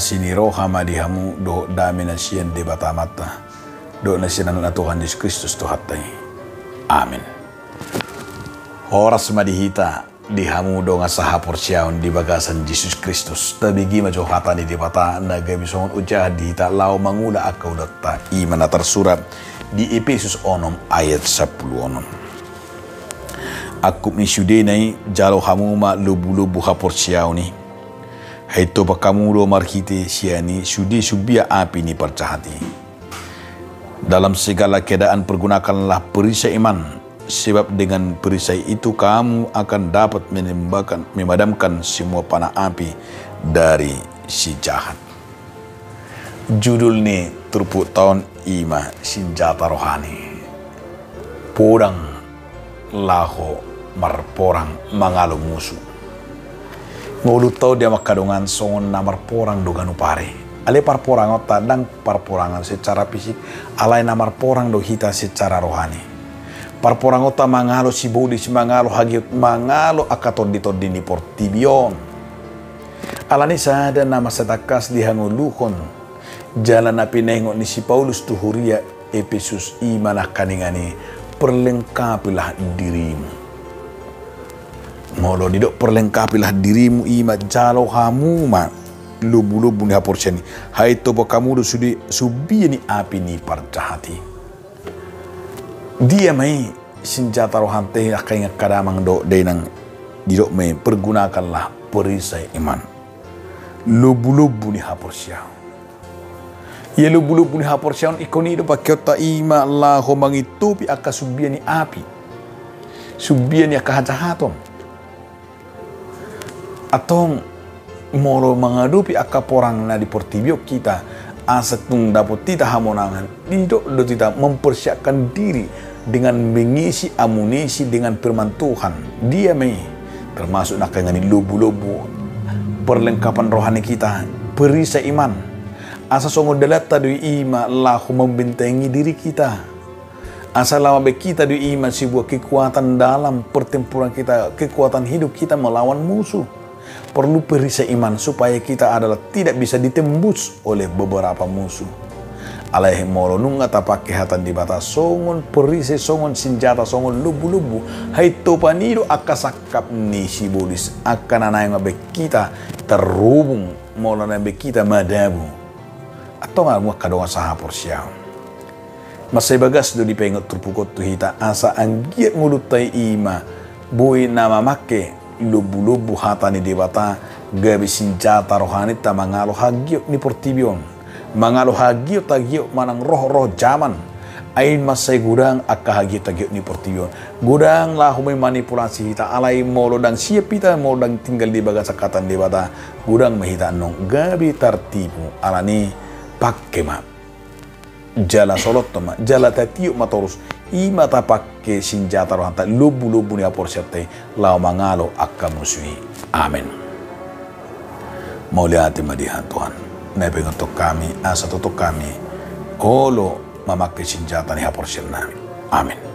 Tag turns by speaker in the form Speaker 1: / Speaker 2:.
Speaker 1: masini roha madihamu do dami na siyan di batamata do na sinan na Tuhan Yesus Kristus Tuhatay. Amin. Horas madihita dihamu do nga sahapor siyaon di bagasan Yesus Kristus tabigi majohata ni di bata na gabisongon ujah dihita lao mangula akaw data iman na tersurat di Efesus 6 ayat 10. Akup ni syudenai jalo hamuma lubu-lubu hapor siyaw ni. Haito pa kamulo marhite siya ni syudi subia api ni percahati. Dalam segala keadaan pergunakanlah perisai iman. Sebab dengan perisai itu kamu akan dapat memadamkan semua panah api dari si jahat. Judul ni terpuk tahun ima senjata rohani. Podang laho marporang mangalo musuh. Ngulu tau dia makadungan songon na marporang dogan upare. Ale parporang ota dang parporangan secara fisik, alai na marporang do hita secara rohani. Parporang ota mangalo si bodis, mangalo hagiut, mangalo akatod dini portibion. Alani sada nama setakas dihanguluhon. Jalan na pinengot ni si Paulus tuhuria Efesus imanah kaningani perlengkapilah dirimu. Molo didok perlengkapilah dirimu ima jalo hamu ma lubu-lubu ni haporseni. Hai topo kamu do sudi subi ni api ni parcahati. Dia mai senjata rohante akai kadamang do denang didok mai pergunakanlah perisai iman. Lubu-lubu ni haporsiau. Ia lubu-lubu ni haporsiau ikoni do pakiota ima Allah mangitupi aka subi ni api. Subi ni aka hajahaton. Atong moro mengadupi akaporang na di portibio kita asatung dapat tidak hamonangan didok do tidak mempersiapkan diri dengan mengisi amunisi dengan firman Tuhan. Dia mai termasuk nak ngani lubu-lubu perlengkapan rohani kita perisai iman asa songo delata do ima Allah membentengi diri kita. Asal lama kita do iman sebuah kekuatan dalam pertempuran kita, kekuatan hidup kita melawan musuh. Perlu perisai iman supaya kita adalah tidak bisa ditembus oleh beberapa musuh. Alaihi molo nunga tapake hatan di bata songon perisai songon senjata songon lubu-lubu. Hai topanido akasakap ni si bodis akan anay mabe kita terhubung molo nabe kita madabu. Atau nga kadonga sahapor siya. Masay bagas do dipengot terpukot tuhita asa anggiat ngulutay ima boy na mamake lubu-lubu hata ni debata gabi senjata rohani ta mangalo hagiot ni portibion mangalo hagiot tagiot manang roh-roh zaman ain masay gudang akka hagiot tagiot ni portibion gudang lah humay manipulasi hita alay molo dang siap kita molo dang tinggal di bagas sakatan debata gudang mahita nong gabi tertipu alani pakke ma jala solot ma jala tatiuk matorus ima tapakke senjata rohanta lubu-lubu ni aporsete lao mangalo akka musui. Amin. Mauliati madihan Tuhan. Nabi untuk kami asa tutuk kami olo memakai senjata ni aporsel namin. Amin.